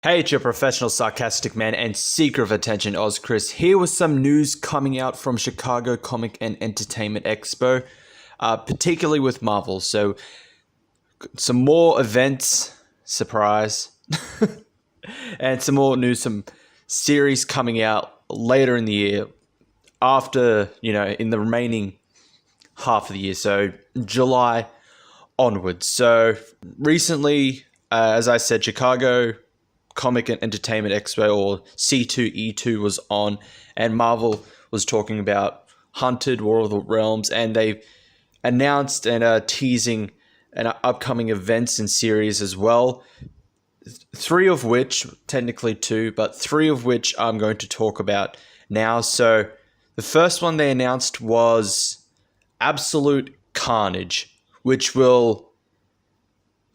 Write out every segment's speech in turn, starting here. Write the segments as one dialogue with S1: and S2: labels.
S1: Hey, it's your professional sarcastic man and seeker of attention, Oz Chris, here with some news coming out from Chicago Comic and Entertainment Expo, particularly with Marvel. So, some more events, surprise, and some more news, some series coming out later in the year, after, in the remaining half of the year, so July onwards. So, recently, as I said, Chicago Comic and Entertainment Expo, or C2E2, was on, and Marvel was talking about Hunted, War of the Realms, and they announced and are teasing an upcoming events and series as well. Three of which, technically two, but three of which I'm going to talk about now. So the first one they announced was Absolute Carnage, which will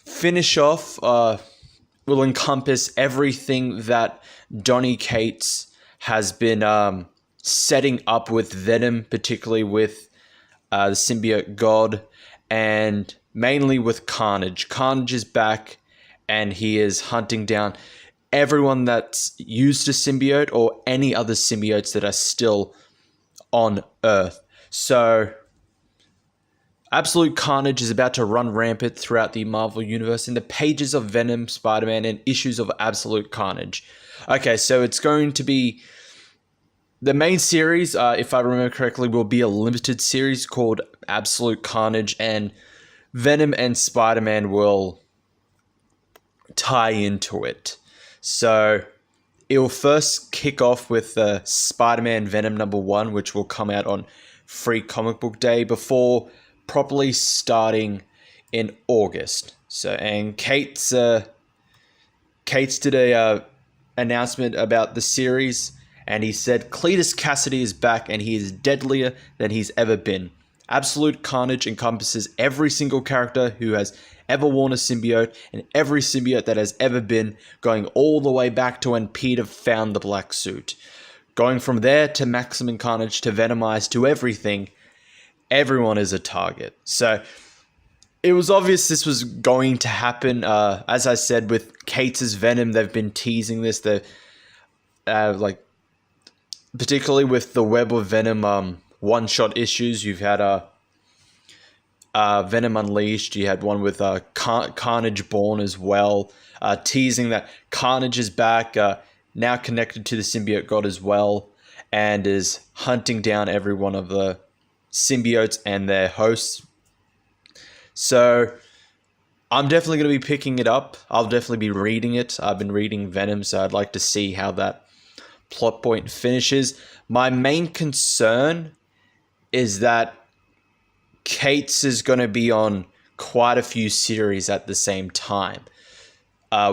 S1: finish off, will encompass everything that Donny Cates has been setting up with Venom, particularly with the symbiote god, and mainly with Carnage. Carnage is back, and he is hunting down everyone that's used a symbiote or any other symbiotes that are still on Earth. So Absolute Carnage is about to run rampant throughout the Marvel Universe in the pages of Venom, Spider-Man, and issues of Absolute Carnage. Okay, so it's going to be... The main series, if I remember correctly, will be a limited series called Absolute Carnage, and Venom and Spider-Man will tie into it. So it will first kick off with Spider-Man Venom #1, which will come out on Free Comic Book Day, before properly starting in August. So, and Cates did a announcement about the series, and he said Cletus Cassidy is back and he is deadlier than he's ever been. Absolute Carnage encompasses every single character who has ever worn a symbiote and every symbiote that has ever been, going all the way back to when Peter found the black suit. Going from there to Maximum Carnage to Venomize to everything, everyone is a target. So it was obvious this was going to happen. As I said, with Cates' Venom, they've been teasing this. Particularly with the Web of Venom one-shot issues. You've had Venom Unleashed. You had one with Carnage Born as well, teasing that Carnage is back, now connected to the symbiote god as well, and is hunting down every one of the symbiotes and their hosts. So I'm definitely going to be picking it up. I'll definitely be reading it. I've been reading Venom, so I'd like to see how that plot point finishes. My main concern is that Cates is going to be on quite a few series at the same time.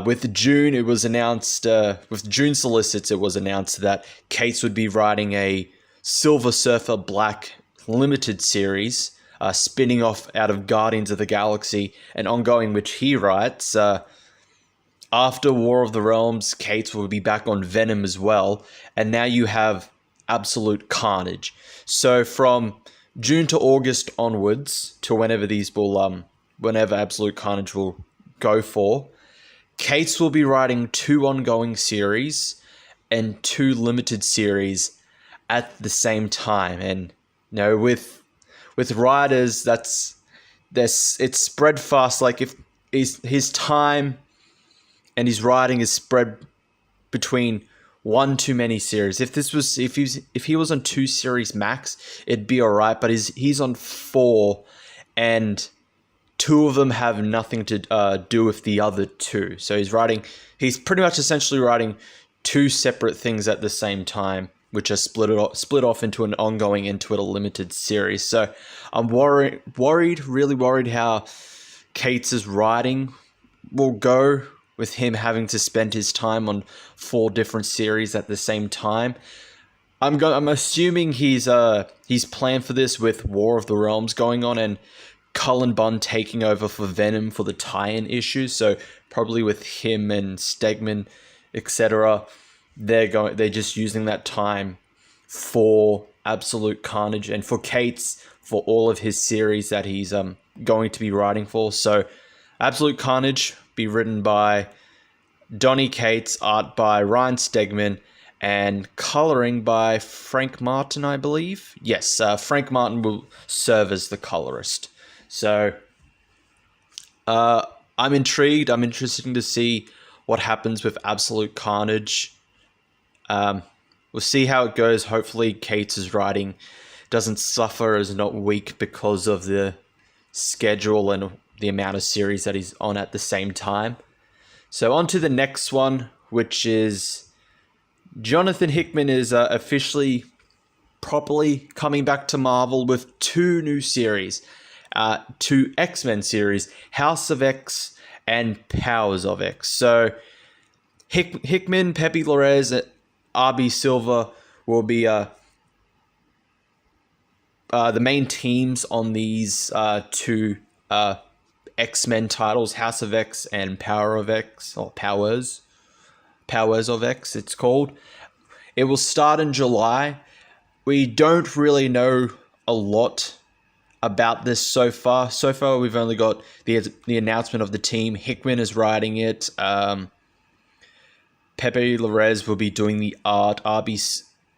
S1: With June, it was announced, with June Solicits, it was announced that Cates would be writing a Silver Surfer Black limited series, spinning off out of Guardians of the Galaxy, an ongoing which he writes. After War of the Realms, Cates will be back on Venom as well, and now you have Absolute Carnage. So from June to August onwards, to whenever these will, whenever Absolute Carnage will go for, Cates will be writing 2 ongoing series and 2 limited series at the same time. And with writers, it's spread fast. Like, if his time and his writing is spread between one too many series. If he was on 2 series max, it'd be alright. But he's on 4, and 2 of them have nothing to do with the other 2. So he's pretty much essentially writing 2 separate things at the same time, which are split off into an ongoing, into a limited series. So I'm really worried how Cates' writing will go, with him having to spend his time on 4 different series at the same time. I'm assuming he's planned for this with War of the Realms going on and Cullen Bunn taking over for Venom for the tie-in issues. So probably with him and Stegman, etc., they're just using that time for Absolute Carnage, and for Cates for all of his series that he's going to be writing for. So Absolute Carnage be written by Donny Cates, art by Ryan Stegman, and coloring by Frank Martin, I believe. Yes, Frank Martin will serve as the colorist. So I'm intrigued. I'm interested to see what happens with Absolute Carnage. We'll see how it goes. Hopefully Cates' writing doesn't suffer, is not weak because of the schedule and the amount of series that he's on at the same time. So on to the next one, which is Jonathan Hickman is officially properly coming back to Marvel with two new series, two X-Men series, House of X and Powers of X. So Hickman, Pepe Larraz, and RB Silver will be the main teams on these two X-Men titles, House of X and Power of X, or Powers of X, it's called. It will start in July. We don't really know a lot about this so far. So far, we've only got the announcement of the team. Hickman is writing it. Pepe Larraz will be doing the art. Pepe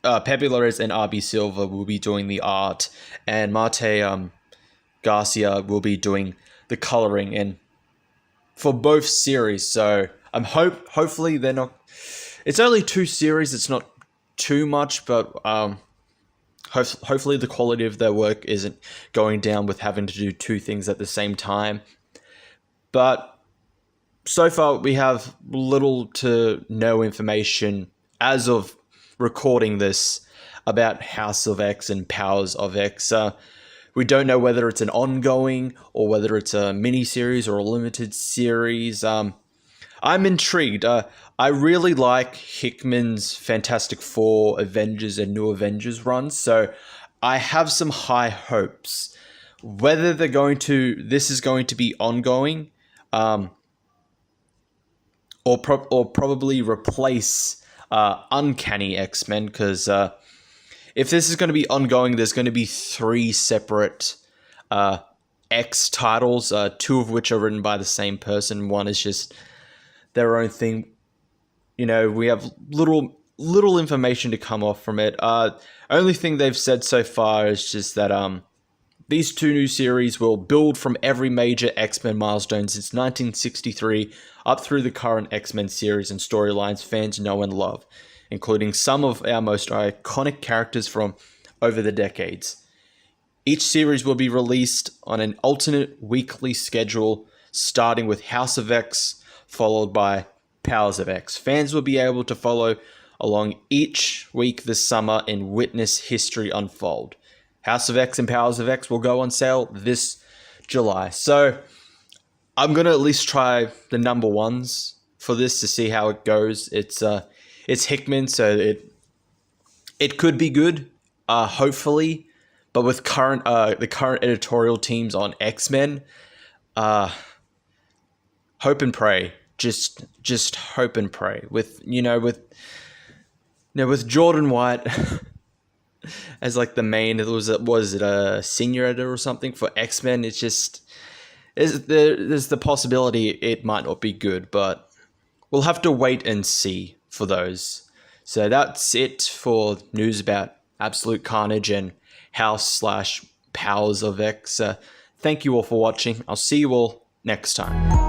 S1: Larraz and RB Silva will be doing the art, and Marte Garcia will be doing the coloring, and for both series. So I'm hopefully they're not. It's only two series. It's not too much, but hopefully the quality of their work isn't going down with having to do two things at the same time. But so far we have little to no information as of recording this about House of X and Powers of X. We don't know whether it's an ongoing or whether it's a mini-series or a limited series. I'm intrigued. I really like Hickman's Fantastic Four, Avengers, and New Avengers runs, so I have some high hopes. Whether this is going to be ongoing, or probably replace Uncanny X-Men, because if this is going to be ongoing, there's going to be three separate X titles, two of which are written by the same person. One is just their own thing. You know, we have little information to come off from it. Only thing they've said so far is just that these two new series will build from every major X-Men milestone since 1963 up through the current X-Men series and storylines fans know and love, including some of our most iconic characters from over the decades. Each series will be released on an alternate weekly schedule, starting with House of X, followed by Powers of X. Fans will be able to follow along each week this summer and witness history unfold. House of X and Powers of X will go on sale this July. So I'm going to at least try the number ones for this to see how it goes. It's Hickman, so it could be good, hopefully. But with the current editorial teams on X-Men, hope and pray. Just hope and pray. With Jordan White as like the main, was it a senior editor or something for X-Men? It's just there's the possibility it might not be good, but we'll have to wait and see for those. So that's it for news about Absolute Carnage and House/Powers of X. Thank you all for watching. I'll see you all next time.